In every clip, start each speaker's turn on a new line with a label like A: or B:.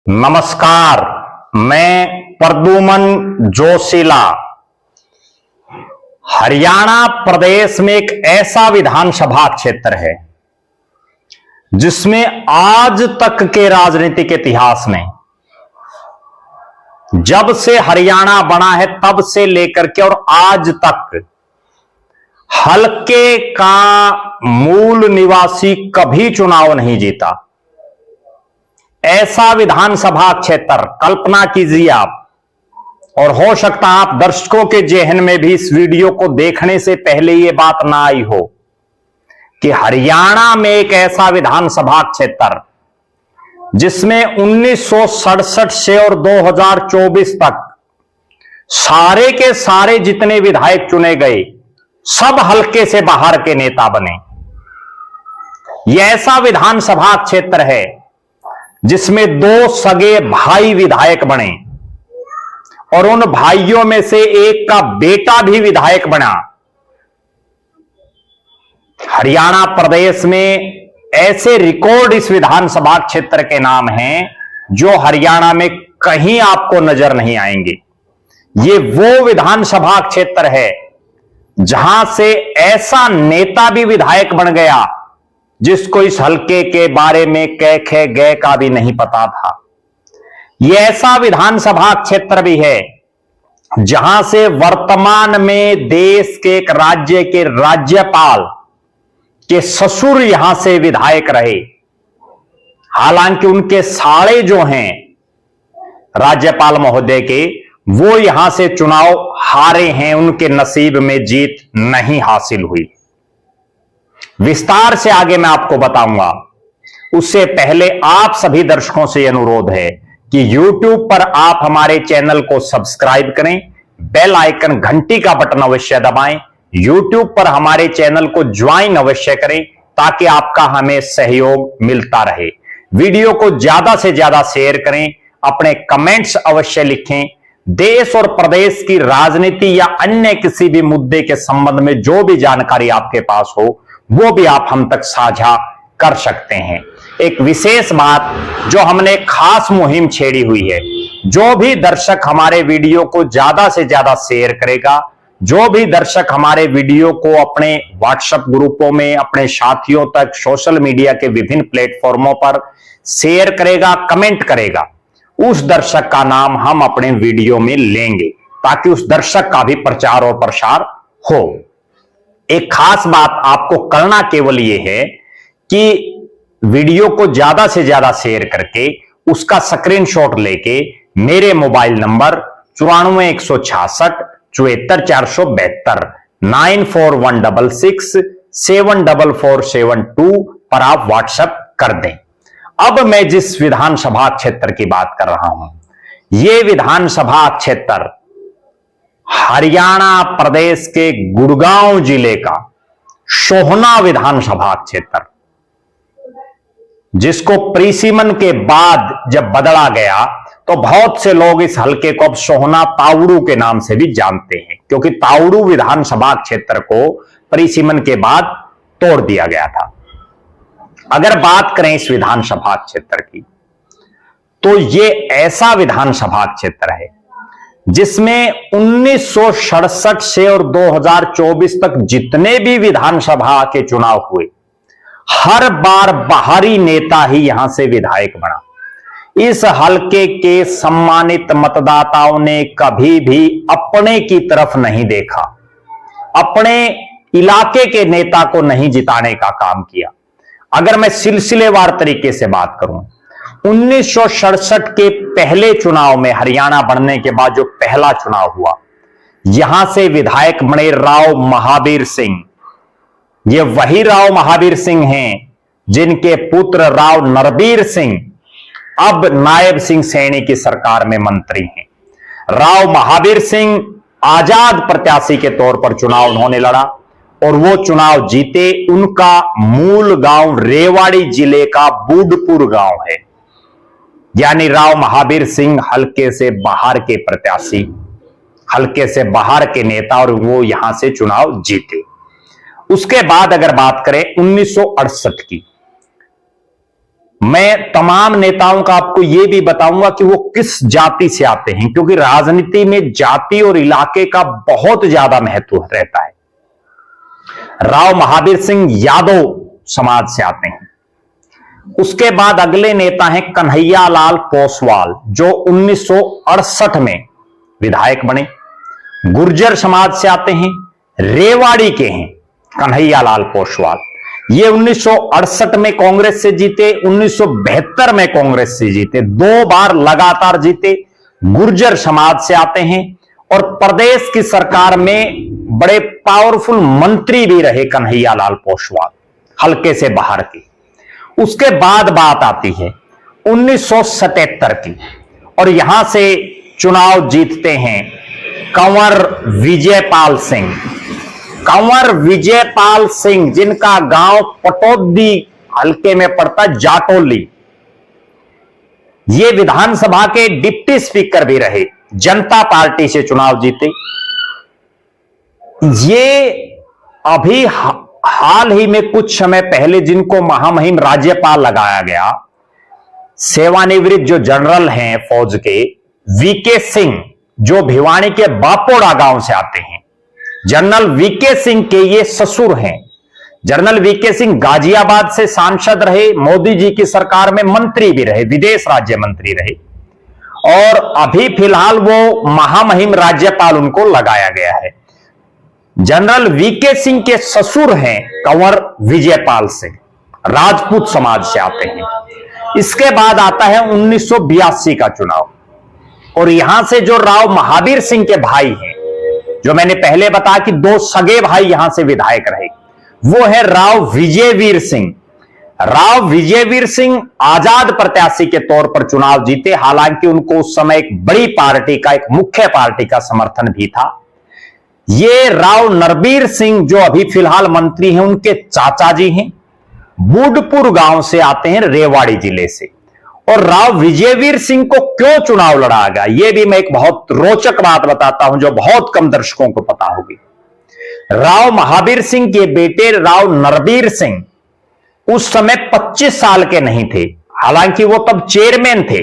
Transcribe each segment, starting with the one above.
A: नमस्कार, मैं प्रद्युमन जोशीला। हरियाणा प्रदेश में एक ऐसा विधानसभा क्षेत्र है जिसमें आज तक के राजनीतिक इतिहास में, जब से हरियाणा बना है तब से लेकर के और आज तक, हलके का मूल निवासी कभी चुनाव नहीं जीता। ऐसा विधानसभा क्षेत्र कल्पना कीजिए आप, और हो सकता है आप दर्शकों के जेहन में भी इस वीडियो को देखने से पहले यह बात ना आई हो कि हरियाणा में एक ऐसा विधानसभा क्षेत्र जिसमें 1967 से और 2024 तक सारे के सारे जितने विधायक चुने गए सब हलके से बाहर के नेता बने। यह ऐसा विधानसभा क्षेत्र है जिसमें दो सगे भाई विधायक बने और उन भाइयों में से एक का बेटा भी विधायक बना। हरियाणा प्रदेश में ऐसे रिकॉर्ड इस विधानसभा क्षेत्र के नाम हैं जो हरियाणा में कहीं आपको नजर नहीं आएंगे। ये वो विधानसभा क्षेत्र है जहां से ऐसा नेता भी विधायक बन गया जिसको इस हलके के बारे में कै खे गै का भी नहीं पता था। यह ऐसा विधानसभा क्षेत्र भी है जहां से वर्तमान में देश के एक राज्य के राज्यपाल के ससुर यहां से विधायक रहे। हालांकि उनके साले जो हैं राज्यपाल महोदय के, वो यहां से चुनाव हारे हैं, उनके नसीब में जीत नहीं हासिल हुई। विस्तार से आगे मैं आपको बताऊंगा। उससे पहले आप सभी दर्शकों से अनुरोध है कि YouTube पर आप हमारे चैनल को सब्सक्राइब करें, बेल आइकन घंटी का बटन अवश्य दबाएं, YouTube पर हमारे चैनल को ज्वाइन अवश्य करें ताकि आपका हमें सहयोग मिलता रहे। वीडियो को ज्यादा से ज्यादा शेयर करें, अपने कमेंट्स अवश्य लिखें। देश और प्रदेश की राजनीति या अन्य किसी भी मुद्दे के संबंध में जो भी जानकारी आपके पास हो वो भी आप हम तक साझा कर सकते हैं। एक विशेष बात जो हमने खास मुहिम छेड़ी हुई है, जो भी दर्शक हमारे वीडियो को ज्यादा से ज्यादा शेयर करेगा, जो भी दर्शक हमारे वीडियो को अपने व्हाट्सएप ग्रुपों में, अपने साथियों तक, सोशल मीडिया के विभिन्न प्लेटफॉर्मों पर शेयर करेगा, कमेंट करेगा, उस दर्शक का नाम हम अपने वीडियो में लेंगे ताकि उस दर्शक का भी प्रचार और प्रसार हो। एक खास बात आपको करना केवल यह है कि वीडियो को ज्यादा से ज्यादा शेयर करके उसका स्क्रीनशॉट लेके मेरे मोबाइल नंबर 9416 74472 9416 74472 पर आप व्हाट्सएप कर दें। अब मैं जिस विधानसभा क्षेत्र की बात कर रहा हूं, यह विधानसभा क्षेत्र हरियाणा प्रदेश के गुड़गांव जिले का सोहना विधानसभा क्षेत्र, जिसको प्रीसीमन के बाद जब बदला गया तो बहुत से लोग इस हलके को अब सोहना तावड़ू के नाम से भी जानते हैं, क्योंकि तावड़ू विधानसभा क्षेत्र को प्रीसीमन के बाद तोड़ दिया गया था। अगर बात करें इस विधानसभा क्षेत्र की, तो यह ऐसा विधानसभा क्षेत्र है जिसमें 1967 से और 2024 तक जितने भी विधानसभा के चुनाव हुए, हर बार बाहरी नेता ही यहां से विधायक बना। इस हलके के सम्मानित मतदाताओं ने कभी भी अपने की तरफ नहीं देखा, अपने इलाके के नेता को नहीं जिताने का काम किया। अगर मैं सिलसिलेवार तरीके से बात करूं, 1967 के पहले चुनाव में, हरियाणा बनने के बाद जो पहला चुनाव हुआ, यहां से विधायक बने राव महावीर सिंह। ये वही राव महावीर सिंह हैं जिनके पुत्र राव नरबीर सिंह अब नायब सिंह सैनी की सरकार में मंत्री हैं। राव महावीर सिंह आजाद प्रत्याशी के तौर पर चुनाव उन्होंने लड़ा और वो चुनाव जीते। उनका मूल गांव रेवाड़ी जिले का बूडपुर गांव है। यानी राव महावीर सिंह हलके से बाहर के प्रत्याशी, हलके से बाहर के नेता, और वो यहां से चुनाव जीते। उसके बाद अगर बात करें 1968 की, मैं तमाम नेताओं का आपको यह भी बताऊंगा कि वो किस जाति से आते हैं, क्योंकि राजनीति में जाति और इलाके का बहुत ज्यादा महत्व रहता है। राव महावीर सिंह यादव समाज से आते हैं। उसके बाद अगले नेता हैं कन्हैया लाल पोसवाल, जो 1968 में विधायक बने, गुर्जर समाज से आते हैं, रेवाड़ी के हैं कन्हैया लाल पोसवाल। ये 1968 में कांग्रेस से जीते, 1972 में कांग्रेस से जीते, 2 बार लगातार जीते, गुर्जर समाज से आते हैं और प्रदेश की सरकार में बड़े पावरफुल मंत्री भी रहे कन्हैया लाल पोसवाल, हल्के से बाहर की। उसके बाद बात आती है 1977 की, और यहां से चुनाव जीतते हैं कंवर विजयपाल सिंह। कंवर विजयपाल सिंह, जिनका गांव पटौदी हल्के में पड़ता जाटोली, ये विधानसभा के डिप्टी स्पीकर भी रहे, जनता पार्टी से चुनाव जीते। ये अभी हाल ही में कुछ समय पहले जिनको महामहिम राज्यपाल लगाया गया, सेवानिवृत्त जो जनरल हैं फौज के, वीके सिंह, जो भिवानी के बापोड़ा गांव से आते हैं। जनरल वीके सिंह के ये ससुर हैं। जनरल वीके सिंह गाजियाबाद से सांसद रहे, मोदी जी की सरकार में मंत्री भी रहे, विदेश राज्य मंत्री रहे, और अभी फिलहाल वो महामहिम राज्यपाल उनको लगाया गया है। जनरल वीके सिंह के ससुर हैं कंवर विजयपाल सिंह, राजपूत समाज से आते हैं। इसके बाद आता है 1982 का चुनाव, और यहां से जो राव महावीर सिंह के भाई हैं, जो मैंने पहले बताया कि 2 सगे भाई यहां से विधायक रहे, वो है राव विजयवीर सिंह। राव विजयवीर सिंह आजाद प्रत्याशी के तौर पर चुनाव जीते, हालांकि उनको उस समय एक बड़ी पार्टी का, एक मुख्य पार्टी का समर्थन भी था। ये राव नरबीर सिंह, जो अभी फिलहाल मंत्री हैं, उनके चाचा जी हैं, बूढ़पुर गांव से आते हैं, रेवाड़ी जिले से। और राव विजयवीर सिंह को क्यों चुनाव लड़ा गया, यह भी मैं एक बहुत रोचक बात बताता हूं, जो बहुत कम दर्शकों को पता होगी। राव महावीर सिंह के बेटे राव नरबीर सिंह उस समय 25 साल के नहीं थे, हालांकि वो तब चेयरमैन थे,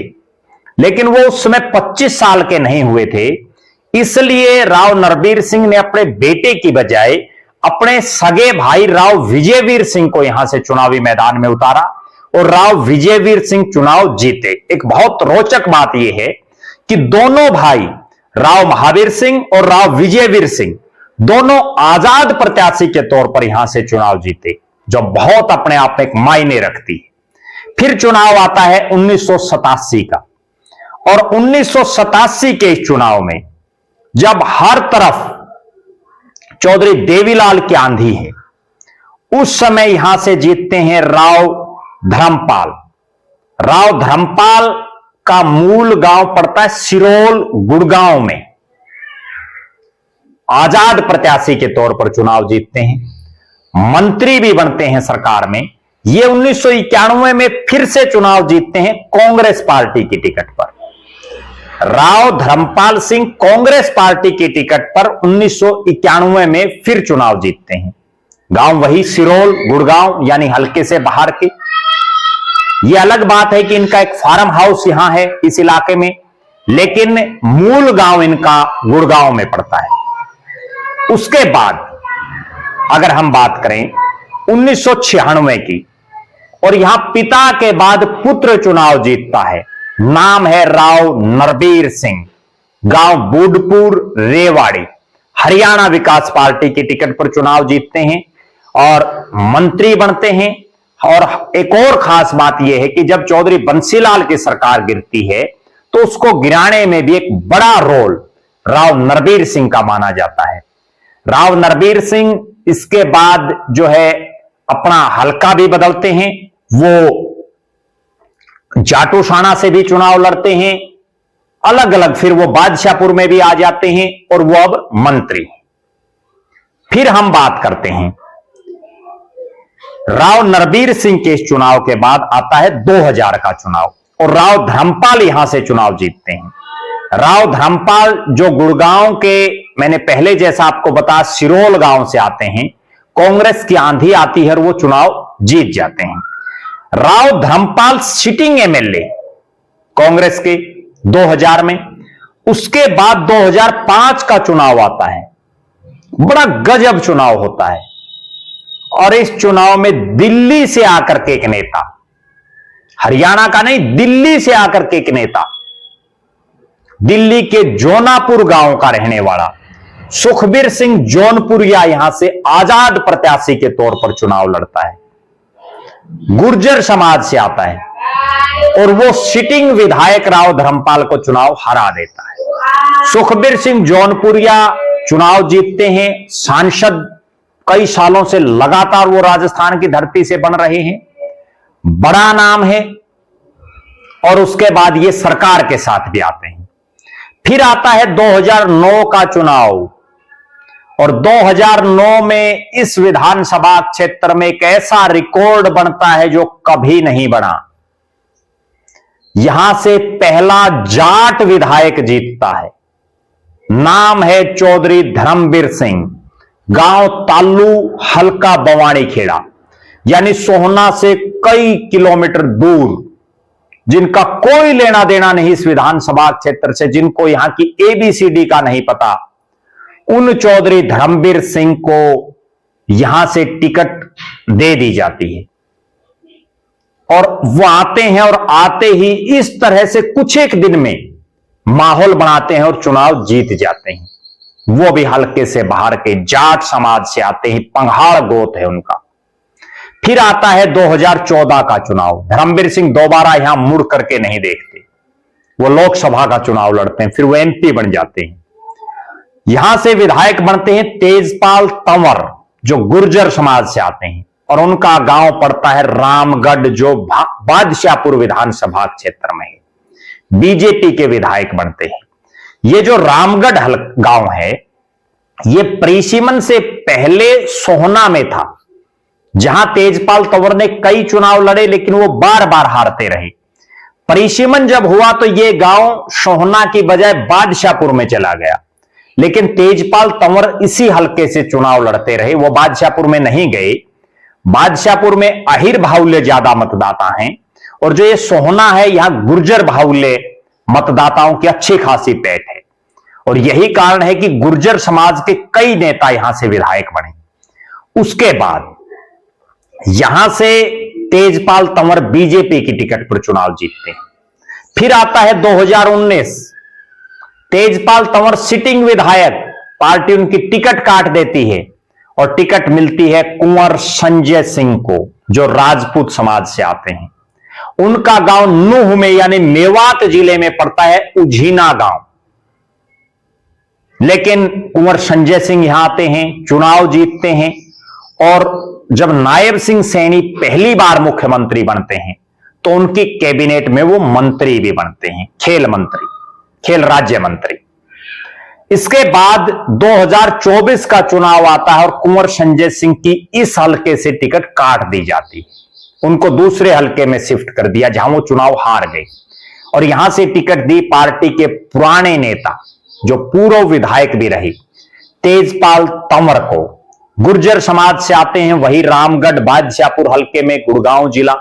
A: लेकिन वो उस समय 25 साल के नहीं हुए थे। इसलिए राव नरबीर सिंह ने अपने बेटे की बजाय अपने सगे भाई राव विजयवीर सिंह को यहां से चुनावी मैदान में उतारा, और राव विजयवीर सिंह चुनाव जीते। एक बहुत रोचक बात यह है कि दोनों भाई, राव महावीर सिंह और राव विजयवीर सिंह, दोनों आजाद प्रत्याशी के तौर पर यहां से चुनाव जीते, जो बहुत अपने आप में एक मायने रखती है। फिर चुनाव आता है 1987 का, और 1987 के इस चुनाव में जब हर तरफ चौधरी देवीलाल की आंधी है, उस समय यहां से जीतते हैं राव धर्मपाल। राव धर्मपाल का मूल गांव पड़ता है सिरोल गुड़गांव में। आजाद प्रत्याशी के तौर पर चुनाव जीतते हैं, मंत्री भी बनते हैं सरकार में। ये 1991 में फिर से चुनाव जीतते हैं कांग्रेस पार्टी की टिकट पर। राव धर्मपाल सिंह कांग्रेस पार्टी की टिकट पर 1991 में फिर चुनाव जीतते हैं। गांव वही सिरोल गुड़गांव, यानी हल्के से बाहर के। यह अलग बात है कि इनका एक फार्म हाउस यहां है इस इलाके में, लेकिन मूल गांव इनका गुड़गांव में पड़ता है। उसके बाद अगर हम बात करें 1996 की, और यहां पिता के बाद पुत्र चुनाव जीतता है, नाम है राव नरबीर सिंह, गांव बूढ़पुर रेवाड़ी, हरियाणा विकास पार्टी की टिकट पर चुनाव जीतते हैं और मंत्री बनते हैं। और एक और खास बात यह है कि जब चौधरी बंसीलाल की सरकार गिरती है, तो उसको गिराने में भी एक बड़ा रोल राव नरबीर सिंह का माना जाता है। राव नरबीर सिंह इसके बाद जो है अपना हल्का भी बदलते हैं, वो जाटूसाना से भी चुनाव लड़ते हैं, अलग अलग, फिर वो बादशाहपुर में भी आ जाते हैं, और वो अब मंत्री। फिर हम बात करते हैं राव नरबीर सिंह के इस चुनाव के बाद आता है 2000 का चुनाव, और राव धर्मपाल यहां से चुनाव जीतते हैं। राव धर्मपाल जो गुड़गांव के, मैंने पहले जैसा आपको बताया, सिरोल गांव से आते हैं, कांग्रेस की आंधी आती है और वो चुनाव जीत जाते हैं। राव धर्मपाल सिटिंग एमएलए कांग्रेस के 2000 में। उसके बाद 2005 का चुनाव आता है, बड़ा गजब चुनाव होता है, और इस चुनाव में दिल्ली से आकर के एक नेता, हरियाणा का नहीं, दिल्ली से आकर के एक नेता, दिल्ली के जौनापुर गांव का रहने वाला सुखबीर सिंह जौनपुरिया यहां से आजाद प्रत्याशी के तौर पर चुनाव लड़ता है। गुर्जर समाज से आता है और वो सिटिंग विधायक राव धर्मपाल को चुनाव हरा देता है। सुखबीर सिंह जौनपुरिया चुनाव जीतते हैं, सांसद कई सालों से लगातार वो राजस्थान की धरती से बन रहे हैं, बड़ा नाम है, और उसके बाद ये सरकार के साथ भी आते हैं। फिर आता है 2009 का चुनाव, और 2009 में इस विधानसभा क्षेत्र में एक ऐसा रिकॉर्ड बनता है जो कभी नहीं बना। यहां से पहला जाट विधायक जीतता है, नाम है चौधरी धर्मवीर सिंह, गांव तालू, हल्का बवानी खेड़ा, यानी सोहना से कई किलोमीटर दूर, जिनका कोई लेना देना नहीं इस विधानसभा क्षेत्र से, जिनको यहां की एबीसीडी का नहीं पता, उन चौधरी धर्मवीर सिंह को यहां से टिकट दे दी जाती है। और वो आते हैं, और आते ही इस तरह से कुछ एक दिन में माहौल बनाते हैं और चुनाव जीत जाते हैं। वो भी हल्के से बाहर के जाट समाज से आते हैं, पंघाड़ गोत है उनका। फिर आता है 2014 का चुनाव। धर्मवीर सिंह दोबारा यहां मुड़ करके नहीं देखते, वो लोकसभा का चुनाव लड़ते हैं, फिर वो एमपी बन जाते हैं। यहां से विधायक बनते हैं तेजपाल तंवर, जो गुर्जर समाज से आते हैं, और उनका गांव पड़ता है रामगढ़, जो बादशाहपुर विधानसभा क्षेत्र में है। बीजेपी के विधायक बनते हैं। ये जो रामगढ़ गांव है, ये परिसीमन से पहले सोहना में था, जहां तेजपाल तंवर ने कई चुनाव लड़े, लेकिन वो बार बार हारते रहे। परिसीमन जब हुआ तो ये गांव सोहना की बजाय बादशाहपुर में चला गया, लेकिन तेजपाल तंवर इसी हल्के से चुनाव लड़ते रहे। वो बादशाहपुर में नहीं गए। बादशाहपुर में अहिर बाहुल्य ज्यादा मतदाता हैं, और जो ये सोहना है, यहां गुर्जर बाहुल्य मतदाताओं की अच्छी खासी पैठ है, और यही कारण है कि गुर्जर समाज के कई नेता यहां से विधायक बने। उसके बाद यहां से तेजपाल तंवर बीजेपी की टिकट पर चुनाव जीतते हैं। फिर आता है 2019, तेजपाल तंवर सिटिंग विधायक, पार्टी उनकी टिकट काट देती है, और टिकट मिलती है कुंवर संजय सिंह को, जो राजपूत समाज से आते हैं। उनका गांव नूह में, यानी मेवात जिले में पड़ता है, उझीना गांव। लेकिन कुंवर संजय सिंह यहां आते हैं, चुनाव जीतते हैं, और जब नायब सिंह सैनी पहली बार मुख्यमंत्री बनते हैं, तो उनकी कैबिनेट में वो मंत्री भी बनते हैं, खेल मंत्री, खेल राज्य मंत्री। इसके बाद 2024 का चुनाव आता है, और कुंवर संजय सिंह की इस हल्के से टिकट काट दी जाती है, उनको दूसरे हल्के में शिफ्ट कर दिया, जहां वो चुनाव हार गए, और यहां से टिकट दी पार्टी के पुराने नेता, जो पूर्व विधायक भी रहे, तेजपाल तंवर को। गुर्जर समाज से आते हैं, वही रामगढ़ बादशाहपुर हल्के में, गुड़गांव जिला,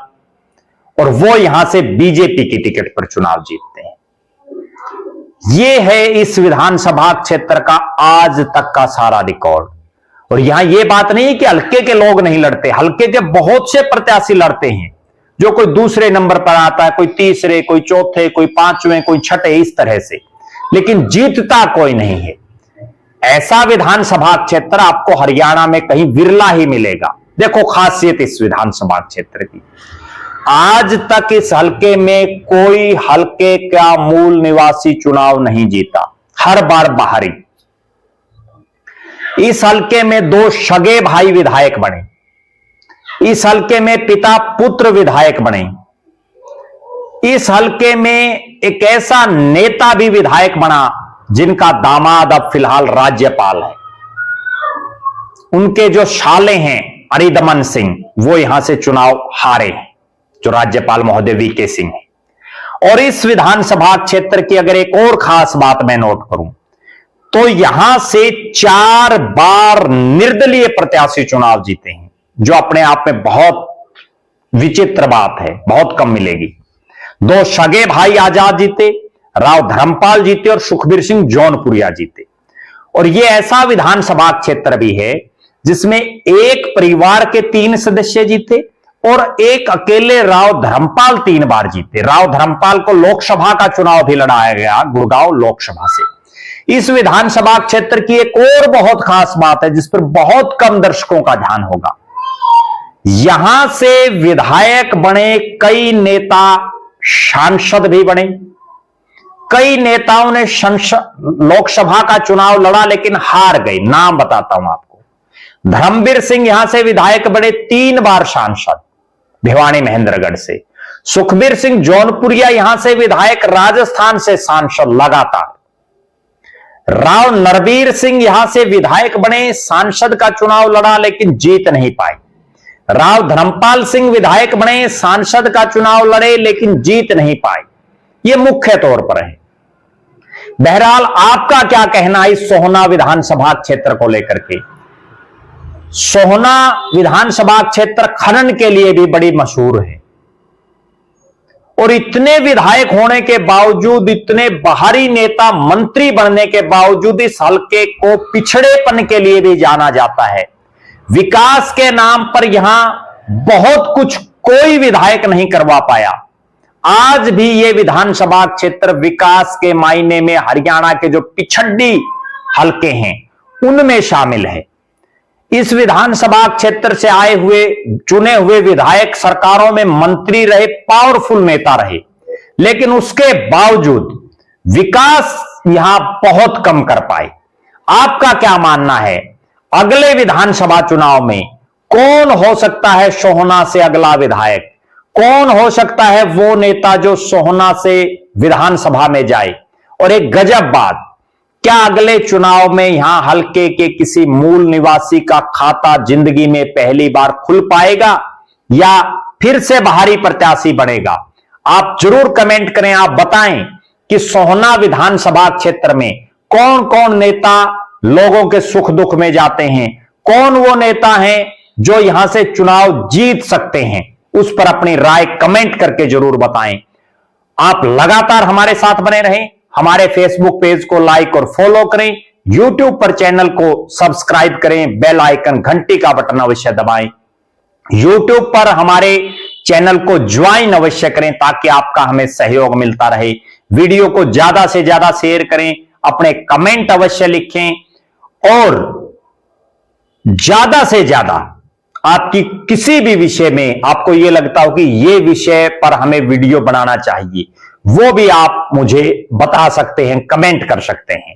A: और वो यहां से बीजेपी की टिकट पर चुनाव जीतते हैं। ये है इस विधानसभा क्षेत्र का आज तक का सारा रिकॉर्ड। और यहां ये बात नहीं है कि हल्के के लोग नहीं लड़ते, हल्के के बहुत से प्रत्याशी लड़ते हैं, जो कोई दूसरे नंबर पर आता है, कोई तीसरे, कोई चौथे, कोई पांचवें, कोई छठे, इस तरह से, लेकिन जीतता कोई नहीं है। ऐसा विधानसभा क्षेत्र आपको हरियाणा में कहीं विरला ही मिलेगा। देखो खासियत इस विधानसभा क्षेत्र की, आज तक इस हल्के में कोई हल्के का मूल निवासी चुनाव नहीं जीता, हर बार बाहरी। इस हल्के में 2 सगे भाई विधायक बने, इस हल्के में पिता पुत्र विधायक बने, इस हल्के में एक ऐसा नेता भी विधायक बना जिनका दामाद अब फिलहाल राज्यपाल है। उनके जो साले हैं अरिदमन सिंह, वो यहां से चुनाव हारे हैं, जो राज्यपाल महोदय वीके सिंह है। और इस विधानसभा क्षेत्र की अगर एक और खास बात मैं नोट करूं, तो यहां से 4 बार निर्दलीय प्रत्याशी चुनाव जीते हैं, जो अपने आप में बहुत विचित्र बात है, बहुत कम मिलेगी। 2 सगे भाई आजाद जीते, राव धर्मपाल जीते और सुखबीर सिंह जौनपुरिया जीते। और यह ऐसा विधानसभा क्षेत्र भी है जिसमें एक परिवार के 3 सदस्य जीते और एक अकेले राव धर्मपाल 3 बार जीते। राव धर्मपाल को लोकसभा का चुनाव भी लड़ाया गया गुड़गांव लोकसभा से। इस विधानसभा क्षेत्र की एक और बहुत खास बात है जिस पर बहुत कम दर्शकों का ध्यान होगा। यहां से विधायक बने कई नेता, सांसद भी बने। कई नेताओं ने लोकसभा का चुनाव लड़ा लेकिन हार गए। नाम बताता हूं आपको। धर्मवीर सिंह यहां से विधायक बने 3 बार सांसद, भिवानी महेंद्रगढ़ से। सुखबीर सिंह जौनपुरिया यहां से विधायक, राजस्थान से सांसद लगातार। राव नरवीर सिंह यहां से विधायक बने, सांसद का चुनाव लड़ा लेकिन जीत नहीं पाए। राव धर्मपाल सिंह विधायक बने, सांसद का चुनाव लड़े लेकिन जीत नहीं पाए। यह मुख्य तौर पर है। बहरहाल आपका क्या कहना है इस सोहना विधानसभा क्षेत्र को लेकर के? सोहना विधानसभा क्षेत्र खनन के लिए भी बड़ी मशहूर है और इतने विधायक होने के बावजूद, इतने बाहरी नेता मंत्री बनने के बावजूद इस हलके को पिछड़ेपन के लिए भी जाना जाता है। विकास के नाम पर यहां बहुत कुछ कोई विधायक नहीं करवा पाया। आज भी यह विधानसभा क्षेत्र विकास के मायने में हरियाणा के जो पिछड़ी हलके हैं उनमें शामिल है। इस विधानसभा क्षेत्र से आए हुए चुने हुए विधायक सरकारों में मंत्री रहे, पावरफुल नेता रहे, लेकिन उसके बावजूद विकास यहां बहुत कम कर पाए। आपका क्या मानना है? अगले विधानसभा चुनाव में कौन हो सकता है सोहना से अगला विधायक? कौन हो सकता है वो नेता जो सोहना से विधानसभा में जाए? और एक गजब बात, क्या अगले चुनाव में यहां हलके के किसी मूल निवासी का खाता जिंदगी में पहली बार खुल पाएगा या फिर से बाहरी प्रत्याशी बनेगा? आप जरूर कमेंट करें, आप बताएं कि सोहना विधानसभा क्षेत्र में कौन कौन नेता लोगों के सुख दुख में जाते हैं, कौन वो नेता हैं जो यहां से चुनाव जीत सकते हैं। उस पर अपनी राय कमेंट करके जरूर बताएं। आप लगातार हमारे साथ बने रहें। हमारे फेसबुक पेज को लाइक और फॉलो करें, यूट्यूब पर चैनल को सब्सक्राइब करें, बेल आइकन घंटी का बटन अवश्य दबाएं। यूट्यूब पर हमारे चैनल को ज्वाइन अवश्य करें ताकि आपका हमें सहयोग मिलता रहे। वीडियो को ज्यादा से ज्यादा शेयर करें, अपने कमेंट अवश्य लिखें और ज्यादा से ज्यादा आपकी किसी भी विषय में आपको यह लगता हो कि यह विषय पर हमें वीडियो बनाना चाहिए, वो भी आप मुझे बता सकते हैं, कमेंट कर सकते हैं।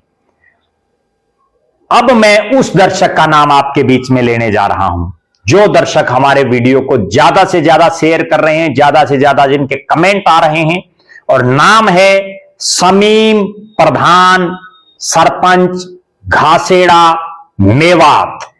A: अब मैं उस दर्शक का नाम आपके बीच में लेने जा रहा हूं जो दर्शक हमारे वीडियो को ज्यादा से ज्यादा शेयर कर रहे हैं, ज्यादा से ज्यादा जिनके कमेंट आ रहे हैं, और नाम है शमीम प्रधान, सरपंच घासेड़ा मेवात।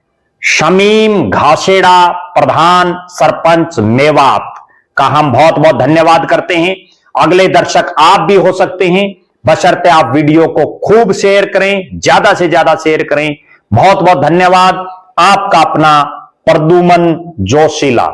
A: शमीम घासेड़ा प्रधान सरपंच मेवात का हम बहुत बहुत धन्यवाद करते हैं। अगले दर्शक आप भी हो सकते हैं, बशर्ते आप वीडियो को खूब शेयर करें, ज्यादा से ज्यादा शेयर करें। बहुत बहुत धन्यवाद। आपका अपना प्रद्युमन जोशीला।